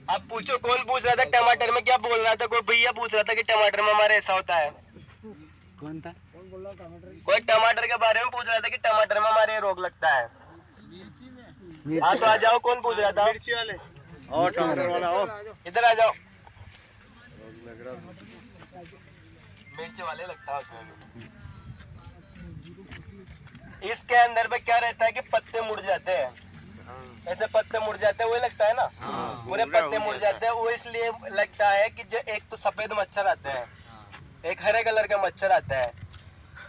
अब पूछो कौन पूछ रहा था टमाटर में क्या बोल रहा था? कोई भैया पूछ रहा था कि टमाटर में हमारे ऐसा होता है। कौन था? कोई टमाटर के बारे में पूछ रहा था कि टमाटर में हमारे रोग लगता है। हाँ तो आ जाओ, कौन पूछ रहा था? मिर्ची वाले और टमाटर वाला हो, इधर आ जाओ। मिर्ची वाले लगता है उसमें। इसके अंदर पे क्या रहता है कि पत्ते मुड़ जाते हैं, ऐसे पत्ते मुड़ जाते हैं, वही लगता है ना। पूरे पत्ते मुड़ जाते हैं, वो इसलिए लगता है कि जो एक तो सफेद मच्छर आते हैं, एक हरे कलर का मच्छर आता है।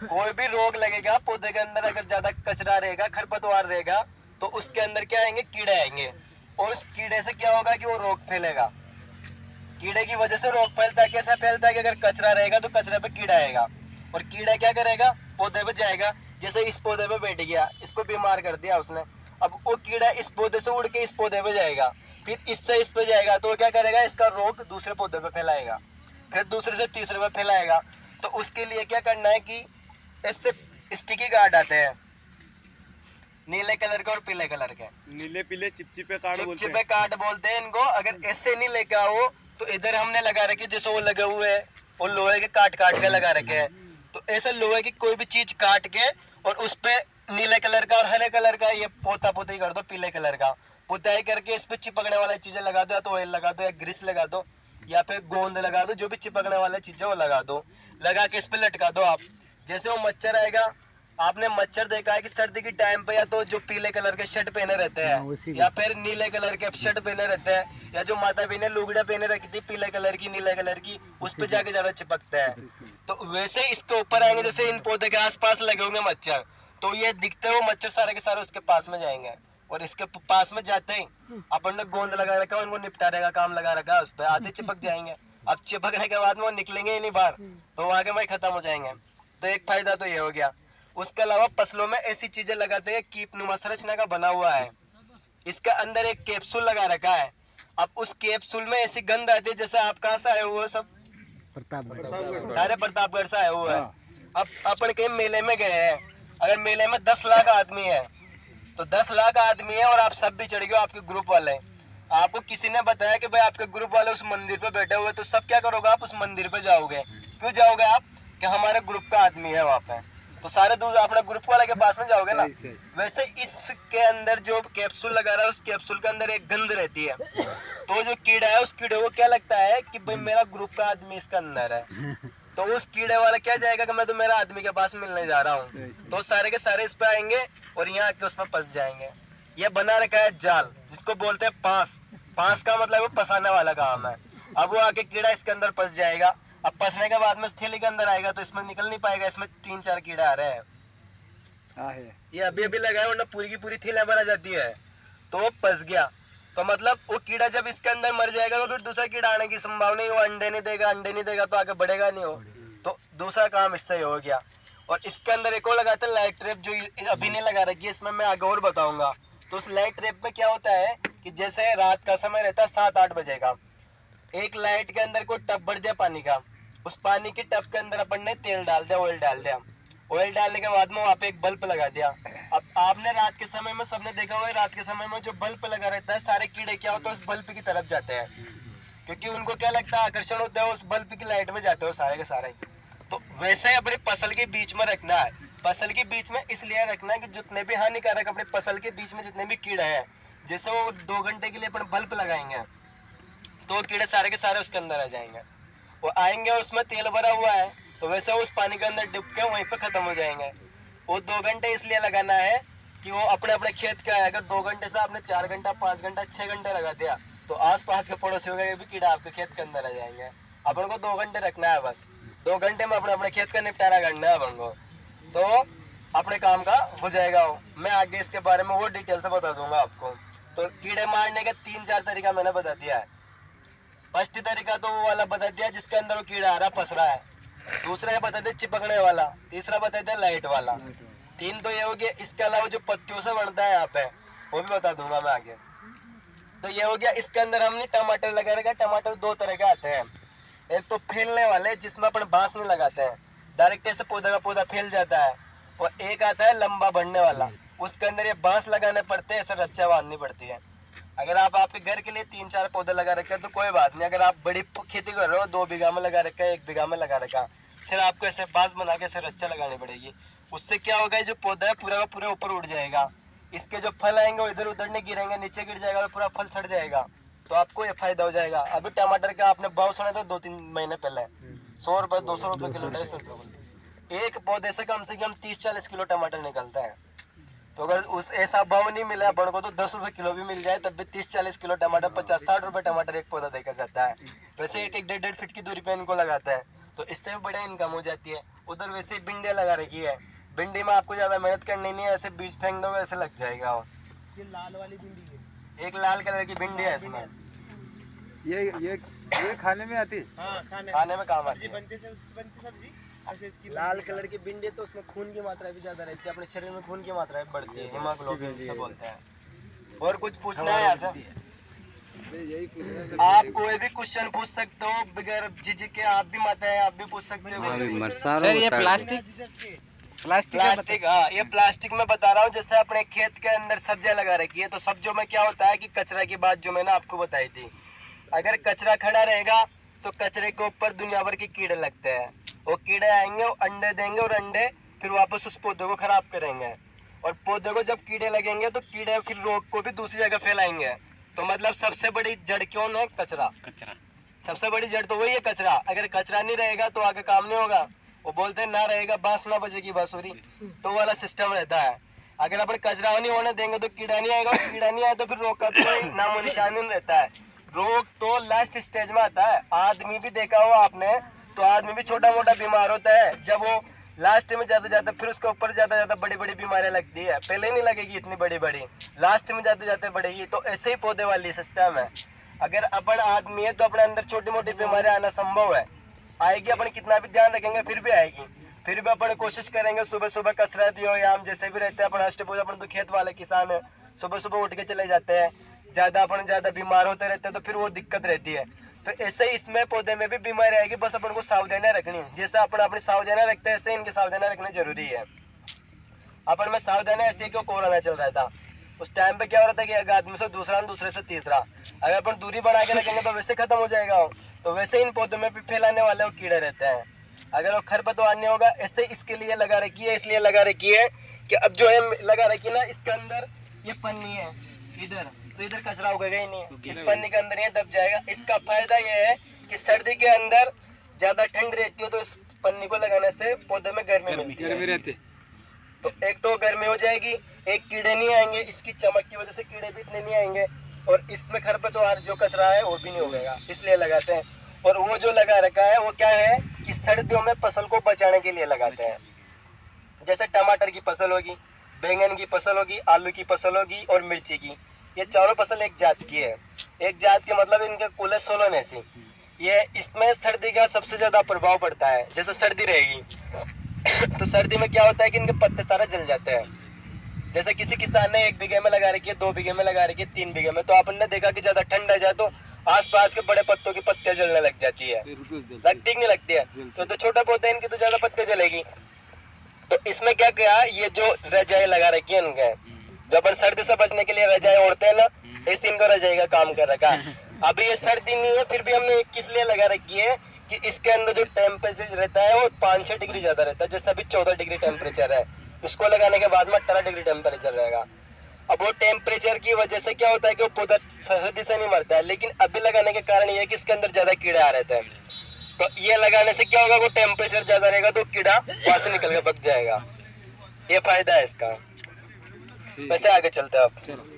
कोई भी रोग लगेगा पौधे के अंदर, अगर ज्यादा कचरा रहेगा, खरपतवार रहेगा, तो उसके अंदर क्या आएंगे? कीड़े आएंगे। और उस कीड़े से क्या होगा कि वो रोग फैलेगा। कीड़े की वजह से रोग फैलता है। कैसा फैलता है कि अगर कचरा रहेगा तो कचरे पे कीड़ा आएगा, और कीड़ा क्या करेगा? पौधे पे जाएगा। जैसे इस पौधे पे बैठ गया, इसको बीमार कर दिया उसने, अब वो कीड़ा इस पौधे से उड़ के इस पौधे पे जाएगा, फिर इससे इस पे जाएगा, तो क्या करेगा? इसका रोग दूसरे पौधे पे फैलाएगा, फिर दूसरे से तीसरे पे फैलाएगा। तो उसके लिए क्या करना है कि इससे स्टिकी गार्ड आते हैं, नीले कलर के और पीले कलर के। नीले पीले चिपचिपे कार्ड बोलते चिपचिपे हैं। कार्ड बोलते हैं इनको। अगर ऐसे नहीं लेके आओ तो इधर हमने लगा रखे, जैसे वो लगे हुए हैं, वो लोहे के काट काट के लगा रखे हैं। तो ऐसे लोहे की कोई भी चीज काट के और उस पे नीले कलर का और हरे कलर का ये पोता पोती कर दो, पीले कलर का पुताई करके इस पे चिपकने वाली चीजें लगा दो, या तो ऑयल लगा दो, या ग्रीस लगा दो, या फिर गोंद लगा दो, जो भी चिपकने वाली चीजें वो लगा दो। लगा के इस पे लटका दो आप। जैसे वो मच्छर आएगा, आपने मच्छर देखा है कि सर्दी के टाइम पे या तो जो पीले कलर के शर्ट पहने रहते हैं, या फिर नीले कलर के शर्ट पहने रहते हैं, या जो माता बहन ने लुगड़ा पहने रखी थी पीले कलर की, नीले कलर की, उस पे जाके ज्यादा चिपकता है। तो वैसे इसके ऊपर आएंगे, जैसे इन पौधे के आसपास लगे होंगे मच्छर, तो ये दिखते हुए मच्छर सारे के सारे उसके पास में जाएंगे, और इसके पास में जाते ही अपन ने गोंद लगा रखा है, उनको निपटारे का काम लगा रखा है, उस पर आधे चिपक जाएंगे। अब चिपकने के बाद में वो निकलेंगे ही नहीं बाहर, तो वहां के वही खत्म हो जाएंगे। तो एक फायदा तो ये हो गया। उसके अलावा फसलों में ऐसी चीजें लगाते हैं, कीपनुमा संरचना का बना हुआ है, इसका अंदर एक कैप्सूल लगा रखा है। अब उस कैप्सूल में ऐसी गंध आती है, जैसे आप कहाँ से आए हुए हो? सब प्रतापगढ़। सारे प्रतापगढ़ से आए हुए हैं। अब अपन कहीं मेले में गए हैं, अगर मेले में 10 लाख आदमी है, तो 10 लाख आदमी है और आप सब भी चढ़ गए, आपके ग्रुप वाले। आपको किसी ने बताया कि भाई आपके ग्रुप वाले उस मंदिर पे बैठे हुए, तो सब क्या करोगे? आप उस मंदिर पे जाओगे। क्यों जाओगे आप? कि हमारे ग्रुप का आदमी है वहाँ पे, तो सारे दूसरे अपने ग्रुप वाले के पास में जाओगे ना। वैसे इसके अंदर जो कैप्सूल लगा रहा है, उस कैप्सूल के अंदर एक गंध रहती है। तो जो कीड़ा है, उस कीड़े को क्या लगता है कि भाई मेरा ग्रुप का आदमी इसके अंदर है, तो उस कीड़े वाला क्या जाएगा कि मैं तो मेरा आदमी के पास मिलने जा रहा हूँ, तो सारे के सारे इस पे आएंगे और यहाँ आके उसमें फंस जाएंगे। ये बना रखा है जाल, जिसको बोलते हैं पास। पास का मतलब वो फंसाने वाला काम है। अब वो आके कीड़ा इसके अंदर फंस जाएगा। अब फंसने के बाद में थैली के अंदर आएगा, तो इसमें निकल नहीं पाएगा, इसमें 3-4 कीड़े आ रहे हैं। ये अभी अभी लगाए, वरना पूरी की पूरी थैलियां भरा जाती है। तो वो फंस गया, तो मतलब वो कीड़ा जब इसके अंदर मर जाएगा, तो फिर दूसरा कीड़ा आने की संभावना ही, वो अंडे नहीं देगा, अंडे नहीं देगा तो आगे बढ़ेगा नहीं हो, तो दूसरा काम इससे ही हो गया। और इसके अंदर एक और लगाते हैं लाइट ट्रैप, जो अभी नहीं लगा रखी है, इसमें मैं आगे और बताऊंगा। तो उस लाइट ट्रैप में क्या होता है कि जैसे रात का समय रहता है 7-8 बजे का, एक लाइट के अंदर कोई टब भर दिया पानी का, उस पानी के टब के अंदर अपन ने तेल डाल दिया, ऑयल डाल दिया, ऑयल डालने के बाद में वहाँ पे एक बल्ब लगा दिया। अब आपने रात के समय में सबने देखा हुआ है, रात के समय में जो बल्ब लगा रहता है, सारे कीड़े क्या होते हैं उस बल्ब की तरफ जाते हैं, क्योंकि उनको क्या लगता है, आकर्षण होता है, उस बल्ब की लाइट में जाते हो सारे के सारे। तो वैसे अपनी फसल के बीच में रखना है। फसल के बीच में इसलिए रखना है कि जितने भी हानिकारक अपने फसल के बीच में जितने भी कीड़े हैं, जैसे वो 2 घंटे के लिए अपन बल्ब लगाएंगे, तो कीड़े सारे के सारे उसके अंदर आ जाएंगे, वो आएंगे, उसमें तेल भरा हुआ है, तो वैसे उस पानी के अंदर डूब के वहीं पे खत्म हो जाएंगे। वो 2 घंटे इसलिए लगाना है कि वो अपने अपने खेत का है। अगर 2 घंटे से आपने 4 घंटा, 5 घंटा, 6 घंटे लगा दिया, तो आस पास के पड़ोसियों के भी कीड़ा आपके खेत के अंदर आ जाएंगे। अपन को 2 घंटे रखना है, बस 2 घंटे में अपने अपने खेत का निपटारा करना है अपन को, तो अपने काम का हो जाएगा। मैं आगे इसके बारे में वो डिटेल से बता दूंगा आपको। तो कीड़े मारने के 3-4 तरीका मैंने बता दिया है। फर्स्ट तरीका तो वो वाला बता दिया जिसके अंदर वो कीड़ा आ रहा, फंस रहा है। दूसरा ये बता दिया चिपकने वाला। तीसरा बता दिया लाइट वाला। 3 तो ये हो गया। इसके अलावा जो पत्तियों से बनता है यहाँ पे, वो भी बता दूंगा मैं आगे। तो ये हो गया। इसके अंदर हमने टमाटर लगा रखा। टमाटर 2 तरह के आते हैं। एक तो फैलने वाले, जिसमें अपन बांस नहीं लगाते हैं, डायरेक्ट ऐसे पौधा का पौधा फैल जाता है। और एक आता है लंबा बढ़ने वाला, उसके अंदर ये बांस लगाने पड़ते हैं, ऐसे रस्सियां बांधनी पड़ती है। अगर आप आपके घर के लिए 3-4 पौधे लगा रखे हैं तो कोई बात नहीं। अगर आप बड़ी खेती कर रहे हो, 2 बीघा में लगा रखा है, 1 बीघा में लगा रखा, फिर आपको ऐसे बांस बना के ऐसे रस्सियाँ लगानी पड़ेगी। उससे क्या होगा, जो पौधा है पूरा का पूरा ऊपर उड़ जाएगा। इसके जो फल आएंगे वो इधर उधर नहीं गिरेंगे, नीचे गिर जाएगा तो पूरा फल सड़ जाएगा। तो आपको ये फायदा हो जाएगा। अभी टमाटर का आपने भाव सुना था 2-3 महीने पहले, 100 रुपये, 200 रुपये किलो, 250 रुपये। एक पौधे से कम 30-40 किलो टमाटर निकलता है। तो अगर उस ऐसा भाव नहीं मिला अपन को तो 10 रुपए किलो भी मिल जाए तब भी 30-40 किलो टमाटर, 50-60 रुपए टमाटर एक पौधा देखा जाता है। वैसे 1-1.5 फीट की दूरी पे इनको लगाता है, तो इससे भी बड़ा इनकम हो जाती है। उधर वैसे भिंडियाँ लगा रखी है, भिंडी में आपको ज्यादा मेहनत करनी नहीं है, ऐसे बीज फेंक दो ऐसे लग जाएगा। ये लाल वाली भिंडी है, एक लाल कलर की भिंडी है इसमें, ये खाने में आती है। हाँ, खाने में काम आती है। बनती है, उसकी बनती सब्जी। ऐसे इसकी लाल कलर की भिंडी तो उसमें खून की मात्रा भी ज्यादा रहती है, अपने शरीर में खून की मात्रा भी बढ़ती है, हीमोग्लोबिन जिसे बोलते हैं। और कुछ पूछना है यहाँ से? आप कोई भी क्वेश्चन पूछ सकते हो बगैर झिझक के, आप भी माता है, आप भी पूछ सकते हो। सर ये प्लास्टिक हाँ, ये प्लास्टिक में बता रहा हूँ। जैसे अपने खेत के अंदर सब्जियां लगा रखी है, तो सब्जियों में क्या होता है कि कचरा की बात जो मैंने आपको बताई थी, अगर कचरा खड़ा रहेगा तो कचरे के ऊपर दुनिया भर के कीड़े लगते हैं। वो कीड़े आएंगे, वो अंडे देंगे और अंडे फिर वापस उस पौधे को खराब करेंगे। और पौधे को जब कीड़े लगेंगे तो कीड़े फिर रोग को भी दूसरी जगह फैलाएंगे। तो मतलब सबसे बड़ी जड़ कौन है? कचरा। सबसे बड़ी जड़ तो वही है, कचरा। अगर कचरा नहीं रहेगा तो आगे काम नहीं होगा। वो बोलते हैं ना रहेगा बांस ना बजेगी बांसुरी, तो वाला सिस्टम रहता है। अगर अपन कचरा नहीं होने देंगे तो कीड़ा नहीं आएगा, और कीड़ा नहीं आया तो फिर रोग का तो कोई नामो निशान नहीं रहता है। रोग तो लास्ट स्टेज में आता है। आदमी भी देखा हो आपने, तो आदमी भी छोटा मोटा बीमार होता है, जब वो लास्ट में जाते जाते फिर उसके ऊपर ज्यादा बड़ी बड़ी बीमारियां लगती है। पहले नहीं लगेगी इतनी बड़ी बड़ी, लास्ट में जाते जाते बढ़ेगी। तो ऐसे ही पौधे वाली सिस्टम है। अगर अपन आदमी है तो अपने अंदर छोटी मोटी बीमारियां आना संभव है, आएगी। अपन कितना भी ध्यान रखेंगे फिर भी आएगी। फिर भी अपन कोशिश करेंगे, सुबह सुबह कसरत व्यायाम जैसे भी रहते हैं अपन अष्टभुज, अपन तो खेत वाले किसान है, सुबह सुबह उठ के चले जाते हैं। ज्यादा बीमार होते रहते हैं तो फिर वो दिक्कत रहती है। तो ऐसे ही इसमें पौधे में भी बीमारी आएगी, बस अपन को सावधानियां रखनी है। जैसे अपन अपनी सावधानियां रखते हैं ऐसे इनकी सावधानियां रखना जरूरी है। अपन में सावधानियां ऐसे क्यों कोरोना चल रहा था, उस टाइम पे क्या हो रहा था कि एक आदमी से दूसरा, दूसरे से तीसरा, अगर अपन दूरी बना के रखेंगे तो वैसे खत्म हो जाएगा। तो वैसे इन पौधों में भी फैलाने वाले वो कीड़े रहते हैं। अगर वो खरपतवार नहीं होगा, ऐसे इसके लिए लगा रखी है, इसलिए लगा रखी है कि अब जो है लगा रखी ना, इसके अंदर ये पन्नी है इधर, तो इधर कचरा उगेगा ही नहीं, इस पन्नी के अंदर ये दब जाएगा। इसका फायदा ये है कि सर्दी के अंदर ज्यादा ठंड रहती है तो इस पन्नी को लगाने से पौधे में गर्मी मिलती है। तो एक तो गर्मी हो जाएगी, एक कीड़े नहीं आएंगे, इसकी चमक की वजह से कीड़े भी इतने नहीं आएंगे, और इसमें खरपतवार जो कचरा है वो भी नहीं उगेगा, इसलिए लगाते हैं। और वो जो लगा रखा है वो क्या है कि सर्दियों में फसल को बचाने के लिए लगाते हैं। जैसे टमाटर की फसल होगी, बैंगन की फसल होगी, आलू की फसल होगी और मिर्ची की, ये चारों फसल एक जात की है। एक जात के मतलब इनके कुल है 16 ऐसी। ये इसमें सर्दी का सबसे ज्यादा प्रभाव पड़ता है। जैसे सर्दी रहेगी तो सर्दी में क्या होता है कि इनके पत्ते सारे जल जाते हैं। जैसे किसी किसान ने 1 बीघे में लगा रखी है, 2 बीघे में लगा रखी है, 3 बीघे में, तो आपन ने देखा कि ज्यादा ठंड आ जाए तो आसपास के बड़े पत्तों की पत्तियां जलने लग जाती है, लगती नहीं लगती है। तो छोटा पौधा इनकी तो ज्यादा पत्ते जलेगी। तो इसमें क्या किया, ये जो रजाई लगा रखी है इनके, जब अपन सर्दी से बचने के लिए रजाई ओढ़ते हैं ना, इस दिन को रजाई का काम कर रखा है। अभी ये सर्दी नहीं है फिर भी हमने किस लिए लगा रखी है कि इसके अंदर जो टेम्परेचर रहता है वो 5-6 डिग्री ज्यादा रहता है। जैसे अभी 14 डिग्री टेम्परेचर है, इसको लगाने के बाद में 18 डिग्री टेम्परेचर रहेगा। अब वो टेम्परेचर की वजह से क्या होता है कि वो पौधा सर्दी से नहीं मरता है, लेकिन अभी लगाने के कारण ये है कि इसके अंदर ज्यादा कीड़े आ रहते हैं। तो ये लगाने से क्या होगा, वो टेम्परेचर ज्यादा रहेगा तो कीड़ा वहां से निकल के बच जाएगा। ये फायदा है इसका। वैसे आगे चलते हैं आप।